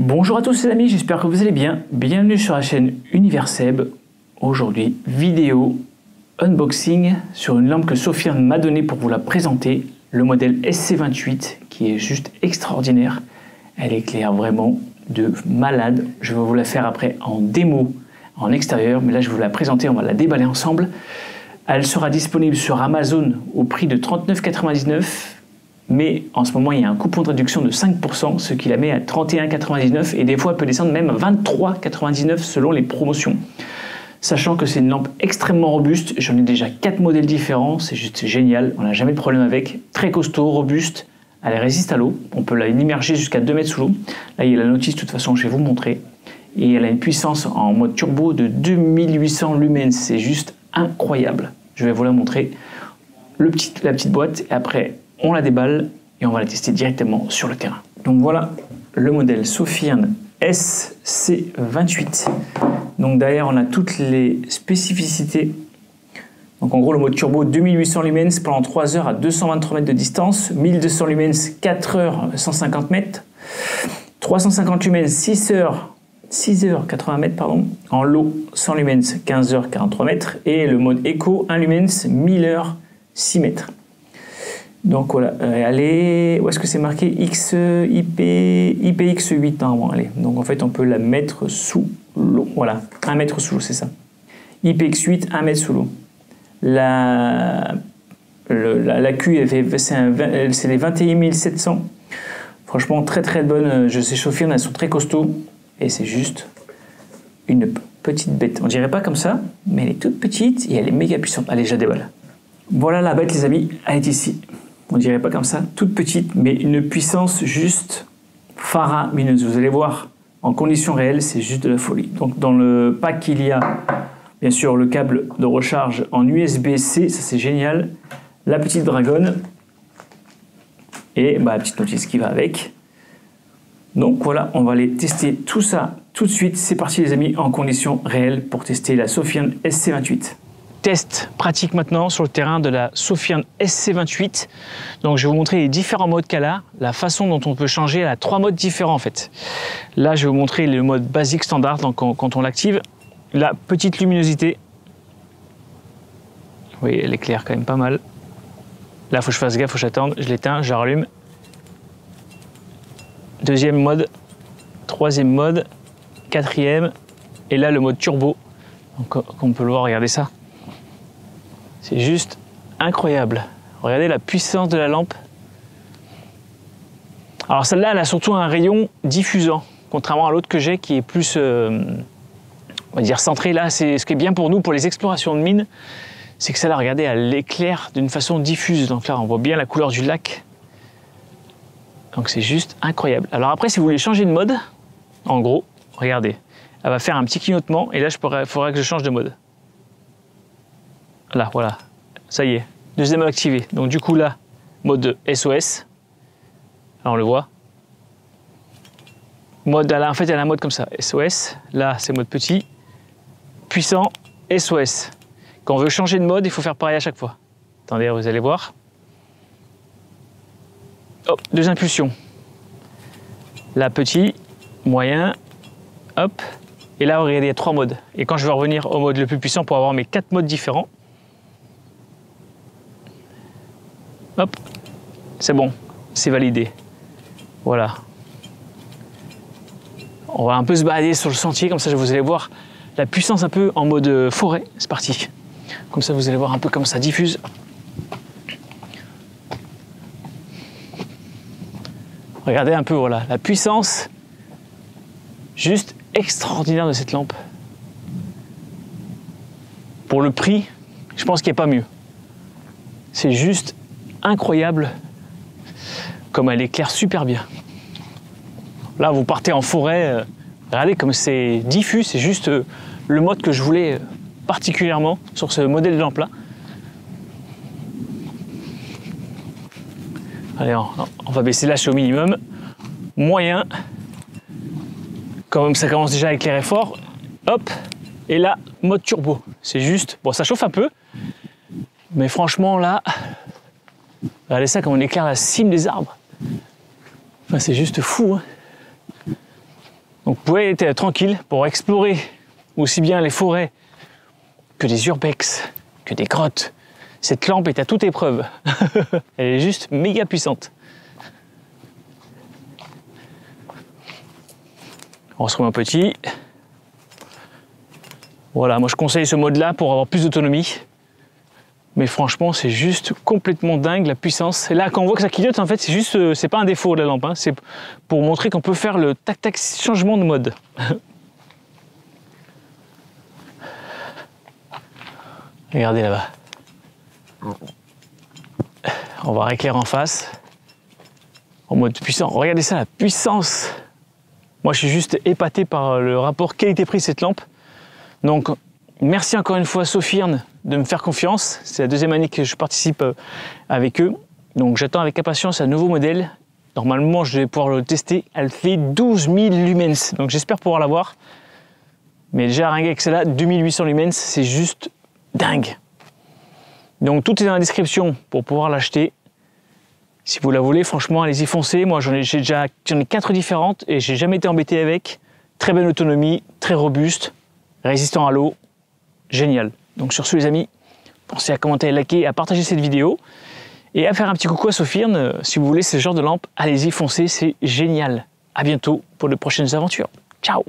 Bonjour à tous les amis, j'espère que vous allez bien. Bienvenue sur la chaîne Universeb. Aujourd'hui, vidéo unboxing sur une lampe que Sofiane m'a donnée pour vous la présenter. Le modèle SC28 qui est juste extraordinaire. Elle éclaire vraiment de malade. Je vais vous la faire après en démo en extérieur, mais là je vais vous la présenter, on va la déballer ensemble. Elle sera disponible sur Amazon au prix de 39,99 €. Mais en ce moment, il y a un coupon de réduction de 5%, ce qui la met à 31,99 € et des fois, elle peut descendre même à 23,99 € selon les promotions. Sachant que c'est une lampe extrêmement robuste, j'en ai déjà 4 modèles différents, c'est juste génial, on n'a jamais de problème avec. Très costaud, robuste, elle résiste à l'eau, on peut la immerger jusqu'à 2 mètres sous l'eau. Là, il y a la notice, de toute façon, je vais vous montrer. Et elle a une puissance en mode turbo de 2800 lumens, c'est juste incroyable. Je vais vous la montrer. La petite boîte, et après, on la déballe et on va la tester directement sur le terrain. Donc voilà le modèle Sofiane SC28. Donc derrière on a toutes les spécificités. Donc en gros le mode turbo 2800 lumens pendant 3 heures à 223 mètres de distance, 1200 lumens 4 heures 150 mètres, 350 lumens 6 heures 80 mètres pardon, en low 100 lumens 15 heures 43 mètres et le mode éco 1 lumens 1000 heures 6 mètres. Donc voilà, allez, où est-ce que c'est marqué IPX8 normalement, allez. Donc en fait on peut la mettre sous l'eau, voilà, 1 mètre sous l'eau, c'est ça. IPX8, 1 mètre sous l'eau. La Q, c'est les 21700. Franchement très bonne, je sais chauffer, elles sont très costauds. Et c'est juste une petite bête. On dirait pas comme ça, mais elle est toute petite et elle est méga puissante. Allez, je la déballe. Voilà la bête les amis, elle est ici. On dirait pas comme ça, toute petite, mais une puissance juste faramineuse. Vous allez voir, en conditions réelles, c'est juste de la folie. Donc dans le pack, il y a bien sûr le câble de recharge en USB-C, ça c'est génial. La petite dragonne et la petite notice qui va avec. Donc voilà, on va aller tester tout ça tout de suite. C'est parti les amis, en conditions réelles pour tester la Sofiane SC28. Test pratique maintenant sur le terrain de la Sofiane SC28. Donc je vais vous montrer les différents modes qu'elle a, la façon dont on peut changer. Elle a 3 modes différents en fait. Là je vais vous montrer le mode basique standard, donc quand on l'active, la petite luminosité. Oui, elle éclaire quand même pas mal. Là il faut que je fasse gaffe, il faut que j'attende, je l'éteins, je la rallume. Deuxième mode, troisième mode, quatrième, et là le mode turbo. Donc comme on peut le voir, regardez ça. C'est juste incroyable. Regardez la puissance de la lampe. Alors celle-là, elle a surtout un rayon diffusant, contrairement à l'autre que j'ai qui est plus, on va dire, centré. Là, c'est ce qui est bien pour nous, pour les explorations de mines, c'est que celle-là, regardez, elle éclaire d'une façon diffuse. Donc là, on voit bien la couleur du lac. Donc c'est juste incroyable. Alors après, si vous voulez changer de mode, en gros, regardez, elle va faire un petit clignotement et là, il faudra que je change de mode. Là, voilà, ça y est, deuxième mode activé. Donc du coup là, mode SOS, là on le voit. Mode, en fait elle a un mode comme ça, SOS, là c'est mode petit, puissant, SOS. Quand on veut changer de mode, il faut faire pareil à chaque fois. Attendez, vous allez voir. Hop, 2 impulsions. Là petit, moyen, hop. Et là, regardez, il y a 3 modes. Et quand je vais revenir au mode le plus puissant pour avoir mes 4 modes différents, hop, c'est bon, c'est validé. Voilà. On va un peu se balader sur le sentier, comme ça vous allez voir la puissance un peu en mode forêt. C'est parti. Comme ça vous allez voir un peu comme ça diffuse. Regardez un peu, voilà, la puissance juste extraordinaire de cette lampe. Pour le prix, je pense qu'il n'y a pas mieux. C'est juste incroyable comme elle éclaire super bien. Là vous partez en forêt, regardez comme c'est diffus, c'est juste le mode que je voulais particulièrement sur ce modèle de lampe là. Allez, on va baisser l'âge au minimum. Moyen, comme ça commence déjà à éclairer fort, hop, et là mode turbo. C'est juste, bon ça chauffe un peu, mais franchement là, regardez ça comme on éclaire la cime des arbres. Enfin, c'est juste fou. Hein. Donc vous pouvez être tranquille pour explorer aussi bien les forêts que des urbex, que des grottes. Cette lampe est à toute épreuve. Elle est juste méga puissante. On se remet en petit. Voilà, moi je conseille ce mode-là pour avoir plus d'autonomie. Mais franchement, c'est juste complètement dingue la puissance. Et là, quand on voit que ça clignote, en fait, c'est juste, c'est pas un défaut de la lampe, hein. C'est pour montrer qu'on peut faire le tac-tac changement de mode. Regardez là-bas. On va rééclairer en face. En mode puissant. Regardez ça, la puissance. Moi, je suis juste épaté par le rapport qualité-prix de cette lampe. Donc, merci encore une fois Sofirn de me faire confiance. C'est la deuxième année que je participe avec eux. Donc, j'attends avec impatience un nouveau modèle. Normalement, je vais pouvoir le tester. Elle fait 12 000 lumens. Donc, j'espère pouvoir l'avoir. Mais déjà, rien qu'avec celle-là, 2800 lumens, c'est juste dingue. Donc, tout est dans la description pour pouvoir l'acheter. Si vous la voulez, franchement, allez-y foncez. Moi, j'en ai 4 différentes et j'ai jamais été embêté avec. Très bonne autonomie, très robuste, résistant à l'eau. Génial. Donc sur ce les amis, pensez à commenter, à liker, à partager cette vidéo et à faire un petit coucou à Sofirn. Si vous voulez ce genre de lampe, allez-y, foncez, c'est génial. À bientôt pour de prochaines aventures. Ciao.